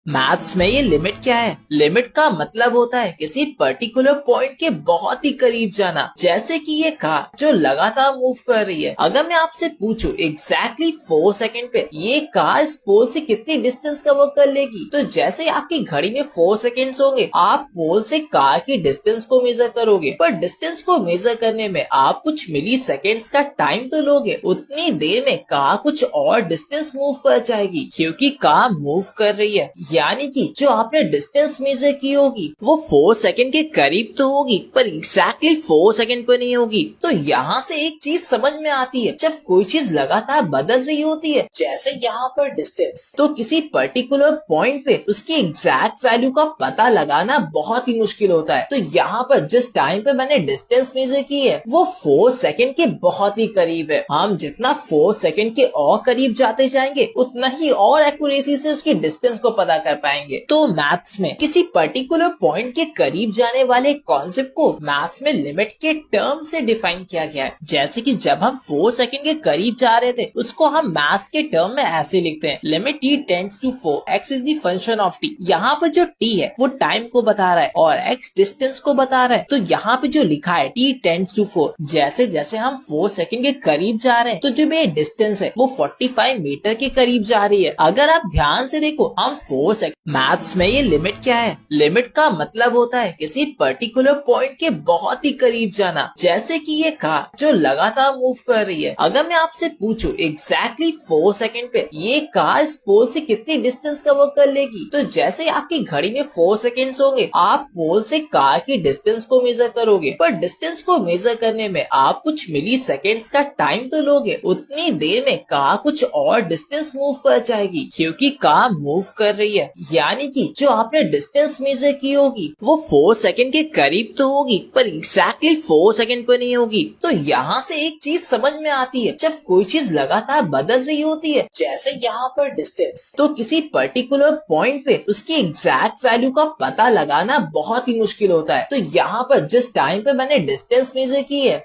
Maths में ये limit क्या है? लिमिट का मतलब होता है किसी पर्टिकुलर पॉइंट के बहुत ही करीब जाना। जैसे कि ये कार जो लगातार मूव कर रही है। अगर मैं आपसे पूछूं एग्जैक्टली 4 सेकंड पे ये कार इस पोल से कितनी डिस्टेंस कवर कर लेगी, तो जैसे आपकी घड़ी में 4 सेकंड्स होंगे, आप पोल से कार की डिस्टेंस को मेजर करोगे। पर डिस्टेंस को मेजर करने में आप कुछ मिली सेकेंड्स का टाइम तो लोगे। उतनी देर में कार कुछ और डिस्टेंस मूव कर जाएगी, क्योंकि कार मूव कर रही है। यानी कि जो आपने डिस्टेंस मेजर की होगी वो 4 सेकंड के करीब तो होगी, पर एग्जैक्टली 4 सेकंड पर नहीं होगी। तो यहाँ से एक चीज समझ में आती है, जब कोई चीज लगातार बदल रही होती है, जैसे यहाँ पर डिस्टेंस, तो किसी पर्टिकुलर पॉइंट पे उसकी एग्जैक्ट वैल्यू का पता लगाना बहुत ही मुश्किल होता है। तो यहाँ पर जिस टाइम पे मैंने डिस्टेंस मेजर की है वो 4 सेकंड के बहुत ही करीब है। हम जितना 4 सेकंड के और करीब जाते जाएंगे उतना ही और एक्यूरेसी से उसकी डिस्टेंस को पता कर पाएंगे। तो मैथ्स में किसी पर्टिकुलर पॉइंट के करीब जाने वाले कॉन्सेप्ट को मैथ्स में लिमिट के टर्म से डिफाइन किया गया है। जैसे कि जब हम 4 सेकंड के करीब जा रहे थे, उसको हम मैथ्स के टर्म में ऐसे लिखते हैं, limit t tends to 4, x is the function of t। यहाँ पर जो t है वो टाइम को बता रहा है और x डिस्टेंस को बता रहा है। तो यहाँ पे जो लिखा है t टेंड्स टू 4, जैसे जैसे हम 4 सेकंड के करीब जा रहे हैं, तो जो मेरी डिस्टेंस है वो 45 मीटर के करीब जा रही है। अगर आप ध्यान से देखो, हम 4 सेकंड। मैथ्स में ये लिमिट क्या है? लिमिट का मतलब होता है किसी पर्टिकुलर पॉइंट के बहुत ही करीब जाना। जैसे कि ये कार जो लगातार मूव कर रही है। अगर मैं आपसे पूछूं एग्जैक्टली 4 सेकंड पे ये कार इस पोल से कितनी डिस्टेंस कवर कर लेगी, तो जैसे आपकी घड़ी में 4 सेकंड्स होंगे, आप पोल से कार की डिस्टेंस को मेजर करोगे। पर डिस्टेंस को मेजर करने में आप कुछ मिली सेकेंड्स का टाइम तो लोगे। उतनी देर में कार कुछ और डिस्टेंस मूव कर जाएगी, क्योंकि कार मूव कर रही है। यानी कि जो आपने डिस्टेंस मेजर की होगी वो 4 सेकंड के करीब तो होगी, पर एग्जैक्टली 4 सेकंड पर नहीं होगी। तो यहाँ से एक चीज समझ में आती है, जब कोई चीज लगातार बदल रही होती है, जैसे यहाँ पर डिस्टेंस, तो किसी पर्टिकुलर पॉइंट पे उसकी एग्जैक्ट वैल्यू का पता लगाना बहुत ही मुश्किल होता है। तो यहाँ पर जिस टाइम पे मैंने डिस्टेंस मेजर की है